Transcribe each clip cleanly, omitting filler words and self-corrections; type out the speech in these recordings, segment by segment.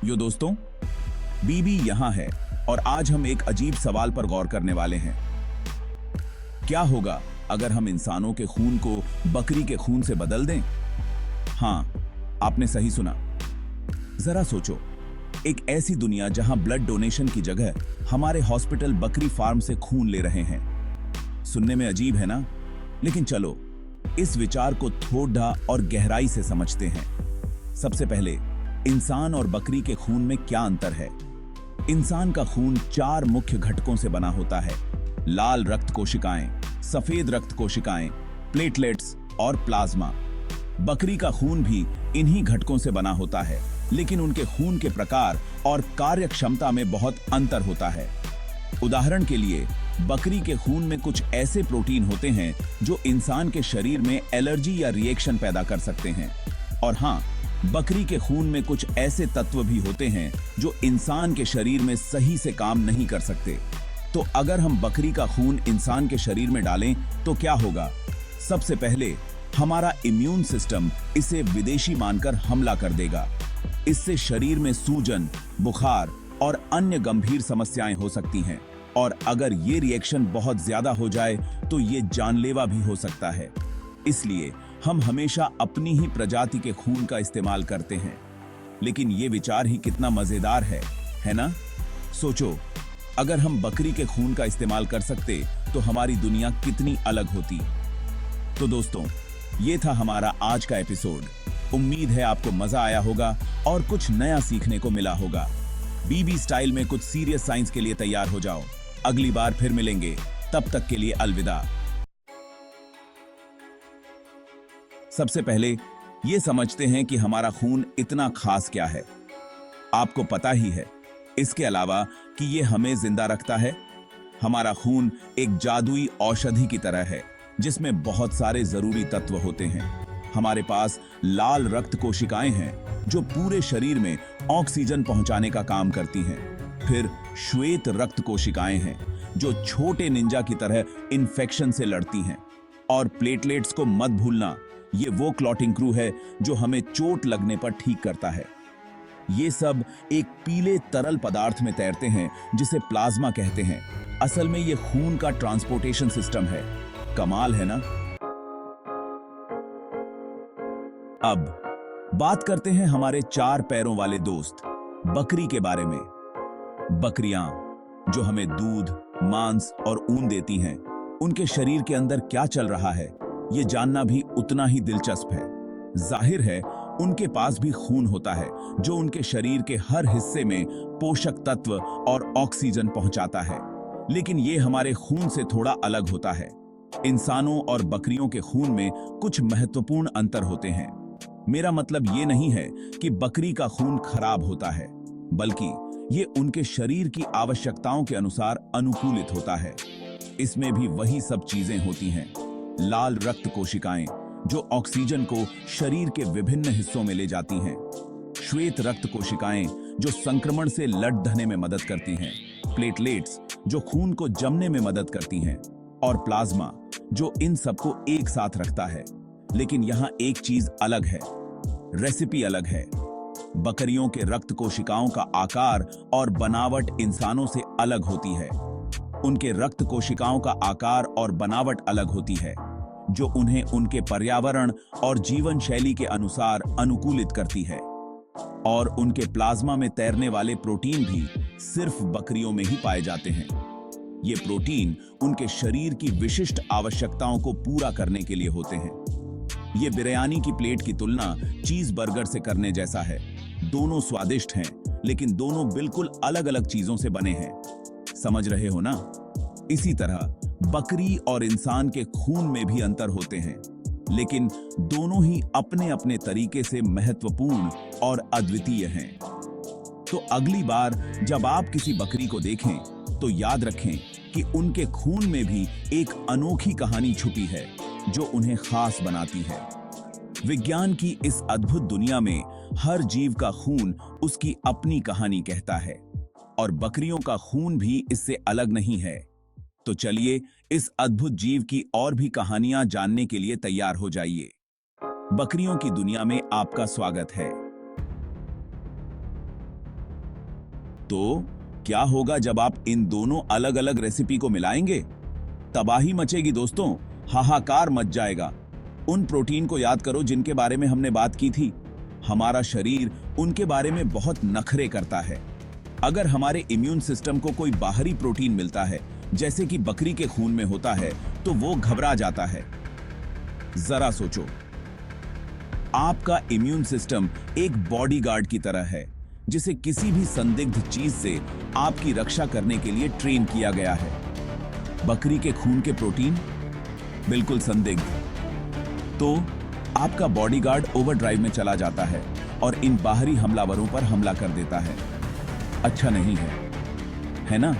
यो दोस्तों, बीबी यहाँ है और आज हम एक अजीब सवाल पर गौर करने वाले हैं। क्या होगा अगर हम इंसानों के खून को बकरी के खून से बदल दें? हाँ, आपने सही सुना। जरा सोचो, एक ऐसी दुनिया जहां ब्लड डोनेशन की जगह हमारे हॉस्पिटल बकरी फार्म से खून ले रहे हैं। सुनने में अजीब है ना? लेकिन चलो इस विचार को थोड़ा और गहराई से समझते हैं। सबसे पहले, इंसान और बकरी के खून में क्या अंतर है? इंसान का खून 4 मुख्य घटकों से बना होता है: लाल रक्त कोशिकाएं, सफेद रक्त कोशिकाएं, प्लेटलेट्स और प्लाज्मा। बकरी का खून भी इन्हीं घटकों से बना होता है, लेकिन उनके खून के प्रकार और कार्य क्षमता में बहुत अंतर होता है। उदाहरण के लिए, बकरी के खून में कुछ ऐसे प्रोटीन होते हैं जो इंसान के शरीर में एलर्जी या रिएक्शन पैदा कर सकते हैं, और हाँ, बकरी के खून में कुछ ऐसे तत्व भी होते हैं जो इंसान के शरीर में सही से काम नहीं कर सकते। तो अगर हम बकरी का खून इंसान के शरीर में डालें तो क्या होगा? सबसे पहले, हमारा इम्यून सिस्टम इसे विदेशी मानकर हमला कर देगा। इससे शरीर में सूजन, बुखार और अन्य गंभीर समस्याएं हो सकती हैं, और अगर ये रिएक्शन बहुत ज्यादा हो जाए तो ये जानलेवा भी हो सकता है। इसलिए हम हमेशा अपनी ही प्रजाति के खून का इस्तेमाल करते हैं। लेकिन ये विचार ही कितना मजेदार है ना? सोचो, अगर हम बकरी के खून का इस्तेमाल कर सकते तो हमारी दुनिया कितनी अलग होती। तो दोस्तों, ये था हमारा आज का एपिसोड। उम्मीद है आपको मजा आया होगा और कुछ नया सीखने को मिला होगा। बीबी स्टाइल में कुछ सीरियस साइंस के लिए तैयार हो जाओ। अगली बार फिर मिलेंगे, तब तक के लिए अलविदा। सबसे पहले ये समझते हैं कि हमारा खून इतना खास क्या है। आपको पता ही है, इसके अलावा कि ये हमें जिंदा रखता है। हमारा खून एक जादुई औषधि की तरह है जिसमें बहुत सारे जरूरी तत्व होते हैं। हमारे पास लाल रक्त कोशिकाएं हैं जो पूरे शरीर में ऑक्सीजन पहुंचाने का काम करती हैं। फिर श्वेत रक्त कोशिकाएं हैं जो छोटे निंजा की तरह इन्फेक्शन से लड़ती हैं। और प्लेटलेट्स को मत भूलना, ये वो क्लॉटिंग क्रू है जो हमें चोट लगने पर ठीक करता है। ये सब एक पीले तरल पदार्थ में तैरते हैं जिसे प्लाज्मा कहते हैं। असल में ये खून का ट्रांसपोर्टेशन सिस्टम है। कमाल है ना? अब बात करते हैं हमारे 4 पैरों वाले दोस्त बकरी के बारे में। बकरियां जो हमें दूध, मांस और ऊन देती हैं, उनके शरीर के अंदर क्या चल रहा है ये जानना भी उतना ही दिलचस्प है। जाहिर है, उनके पास भी खून होता है जो उनके शरीर के हर हिस्से में पोषक तत्व और ऑक्सीजन पहुंचाता है। लेकिन ये हमारे खून से थोड़ा अलग होता है। इंसानों और बकरियों के खून में कुछ महत्वपूर्ण अंतर होते हैं। मेरा मतलब ये नहीं है कि बकरी का खून खराब होता है, बल्कि ये उनके शरीर की आवश्यकताओं के अनुसार अनुकूलित होता है। इसमें भी वही सब चीजें होती हैं: लाल रक्त कोशिकाएं जो ऑक्सीजन को शरीर के विभिन्न हिस्सों में ले जाती हैं, श्वेत रक्त कोशिकाएं जो संक्रमण से लड़ने में मदद करती हैं, प्लेटलेट्स जो खून को जमने में मदद करती हैं, और प्लाज्मा जो इन सबको एक साथ रखता है। लेकिन यहाँ एक चीज अलग है, रेसिपी अलग है। बकरियों के रक्त कोशिकाओं का आकार और बनावट इंसानों से अलग होती है। उनके रक्त कोशिकाओं का आकार और बनावट अलग होती है, जो उन्हें उनके पर्यावरण और जीवन शैली के अनुसार अनुकूलित करती है। और उनके प्लाज्मा में तैरने वाले प्रोटीन भी सिर्फ बकरियों में ही पाए जाते हैं। ये प्रोटीन उनके शरीर की विशिष्ट आवश्यकताओं को पूरा करने के लिए होते हैं। ये बिरयानी की प्लेट की तुलना चीज बर्गर से करने जैसा है। दोनों स्वादिष्ट हैं, लेकिन दोनों बिल्कुल अलग अलग चीजों से बने हैं। समझ रहे हो ना? इसी तरह बकरी और इंसान के खून में भी अंतर होते हैं, लेकिन दोनों ही अपने अपने तरीके से महत्वपूर्ण और अद्वितीय हैं। तो अगली बार जब आप किसी बकरी को देखें तो याद रखें कि उनके खून में भी एक अनोखी कहानी छुपी है जो उन्हें खास बनाती है। विज्ञान की इस अद्भुत दुनिया में हर जीव का खून उसकी अपनी कहानी कहता है, और बकरियों का खून भी इससे अलग नहीं है। तो चलिए इस अद्भुत जीव की और भी कहानियां जानने के लिए तैयार हो जाइए। बकरियों की दुनिया में आपका स्वागत है। तो क्या होगा जब आप इन दोनों अलग अलग रेसिपी को मिलाएंगे? तबाही मचेगी दोस्तों, हाहाकार मच जाएगा। उन प्रोटीन को याद करो जिनके बारे में हमने बात की थी। हमारा शरीर उनके बारे में बहुत नखरे करता है। अगर हमारे इम्यून सिस्टम को कोई बाहरी प्रोटीन मिलता है, जैसे कि बकरी के खून में होता है, तो वो घबरा जाता है। जरा सोचो, आपका इम्यून सिस्टम एक बॉडीगार्ड की तरह है, जिसे किसी भी संदिग्ध चीज से आपकी रक्षा करने के लिए ट्रेन किया गया है। बकरी के खून के प्रोटीन बिल्कुल संदिग्ध, तो आपका बॉडीगार्ड ओवरड्राइव में चला जाता है और इन बाहरी हमलावरों पर हमला कर देता है। अच्छा नहीं है ना?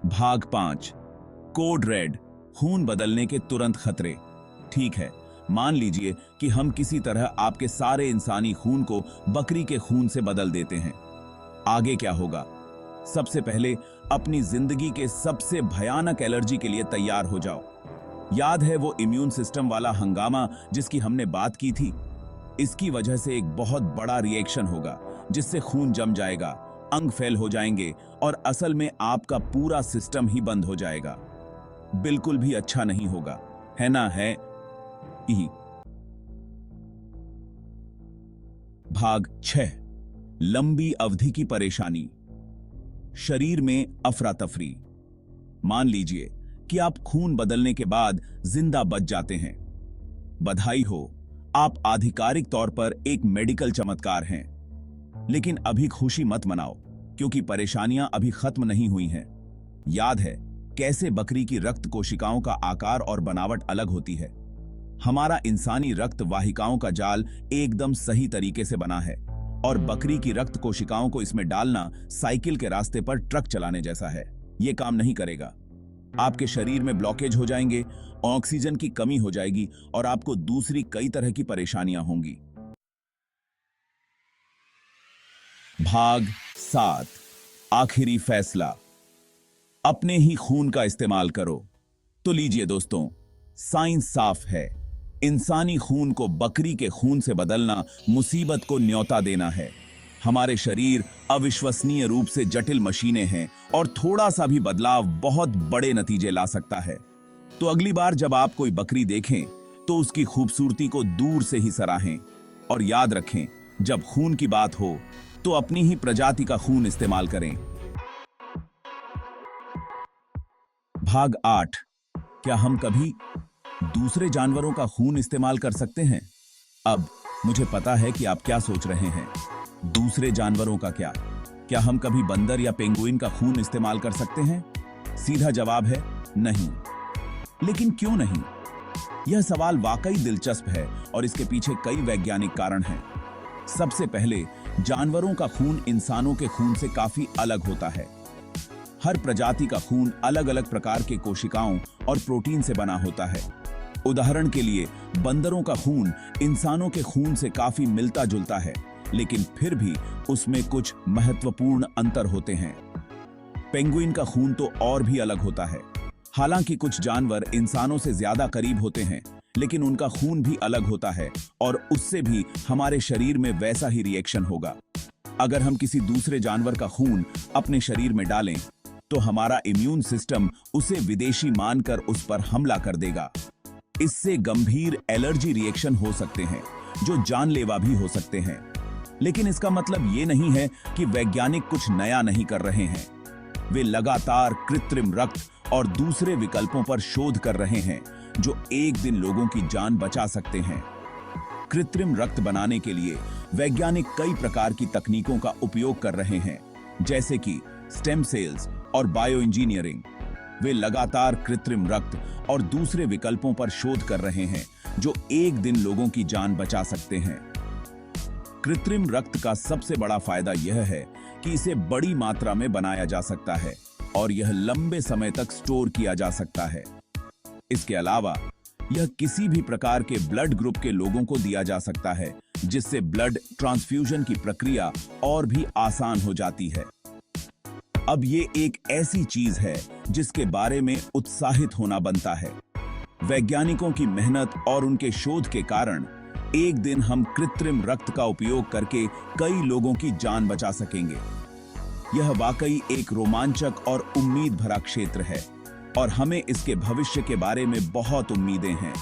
भाग 5, कोड रेड, खून बदलने के तुरंत खतरे। ठीक है, मान लीजिए कि हम किसी तरह आपके सारे इंसानी खून को बकरी के खून से बदल देते हैं। आगे क्या होगा? सबसे पहले अपनी जिंदगी के सबसे भयानक एलर्जी के लिए तैयार हो जाओ। याद है वो इम्यून सिस्टम वाला हंगामा जिसकी हमने बात की थी? इसकी वजह से एक बहुत बड़ा रिएक्शन होगा, जिससे खून जम जाएगा, अंग फेल हो जाएंगे और असल में आपका पूरा सिस्टम ही बंद हो जाएगा। बिल्कुल भी अच्छा नहीं होगा, है ना? है ही। भाग 6, लंबी अवधि की परेशानी। शरीर में अफरा तफरी। मान लीजिए कि आप खून बदलने के बाद जिंदा बच जाते हैं। बधाई हो, आप आधिकारिक तौर पर एक मेडिकल चमत्कार हैं। लेकिन अभी खुशी मत मनाओ, क्योंकि परेशानियां अभी खत्म नहीं हुई हैं। याद है कैसे बकरी की रक्त कोशिकाओं का आकार और बनावट अलग होती है? हमारा इंसानी रक्त वाहिकाओं का जाल एकदम सही तरीके से बना है, और बकरी की रक्त कोशिकाओं को इसमें डालना साइकिल के रास्ते पर ट्रक चलाने जैसा है। यह काम नहीं करेगा। आपके शरीर में ब्लॉकेज हो जाएंगे, ऑक्सीजन की कमी हो जाएगी और आपको दूसरी कई तरह की परेशानियां होंगी। भाग 7, आखिरी फैसला। अपने ही खून का इस्तेमाल करो। तो लीजिए दोस्तों, साइंस साफ है। इंसानी खून को बकरी के खून से बदलना मुसीबत को न्योता देना है। हमारे शरीर अविश्वसनीय रूप से जटिल मशीनें हैं और थोड़ा सा भी बदलाव बहुत बड़े नतीजे ला सकता है। तो अगली बार जब आप कोई बकरी देखें तो उसकी खूबसूरती को दूर से ही सराहें, और याद रखें, जब खून की बात हो तो अपनी ही प्रजाति का खून इस्तेमाल करें। भाग 8, क्या हम कभी दूसरे जानवरों का खून इस्तेमाल कर सकते हैं? अब मुझे पता है कि आप क्या सोच रहे हैं। दूसरे जानवरों का क्या? क्या हम कभी बंदर या पेंगुइन का खून इस्तेमाल कर सकते हैं? सीधा जवाब है नहीं। लेकिन क्यों नहीं? यह सवाल वाकई दिलचस्प है और इसके पीछे कई वैज्ञानिक कारण हैं। सबसे पहले, जानवरों का खून इंसानों के खून से काफी अलग होता है। हर प्रजाति का खून अलग अलग प्रकार के कोशिकाओं और प्रोटीन से बना होता है। उदाहरण के लिए, बंदरों का खून इंसानों के खून से काफी मिलता जुलता है, लेकिन फिर भी उसमें कुछ महत्वपूर्ण अंतर होते हैं। पेंगुइन का खून तो और भी अलग होता है। हालांकि कुछ जानवर इंसानों से ज्यादा करीब होते हैं, लेकिन उनका खून भी अलग होता है और उससे भी हमारे शरीर में वैसा ही रिएक्शन होगा। अगर हम किसी दूसरे जानवर का खून अपने शरीर में डालें, तो हमारा इम्यून सिस्टम उसे विदेशी मानकर उस पर हमला कर देगा। इससे गंभीर एलर्जी रिएक्शन हो सकते हैं, जो जानलेवा भी हो सकते हैं। लेकिन इसका मतलब ये नहीं है कि वैज्ञानिक कुछ नया नहीं कर रहे हैं। वे लगातार कृत्रिम रक्त और दूसरे विकल्पों पर शोध कर रहे हैं, जो एक दिन लोगों की जान बचा सकते हैं। कृत्रिम रक्त बनाने के लिए वैज्ञानिक कई प्रकार की तकनीकों का उपयोग कर रहे हैं, जैसे कि स्टेम सेल्स और बायो इंजीनियरिंग। वे लगातार कृत्रिम रक्त और दूसरे विकल्पों पर शोध कर रहे हैं, जो एक दिन लोगों की जान बचा सकते हैं। कृत्रिम रक्त का सबसे बड़ा फायदा यह है कि इसे बड़ी मात्रा में बनाया जा सकता है और यह लंबे समय तक स्टोर किया जा सकता है। इसके अलावा यह किसी भी प्रकार के ब्लड ग्रुप के लोगों को दिया जा सकता है, जिससे ब्लड ट्रांसफ्यूजन की प्रक्रिया और भी आसान हो जाती है। अब ये एक ऐसी चीज है जिसके बारे में उत्साहित होना बनता है। वैज्ञानिकों की मेहनत और उनके शोध के कारण एक दिन हम कृत्रिम रक्त का उपयोग करके कई लोगों की जान बचा सकेंगे। यह वाकई एक रोमांचक और उम्मीद भरा क्षेत्र है और हमें इसके भविष्य के बारे में बहुत उम्मीदें हैं।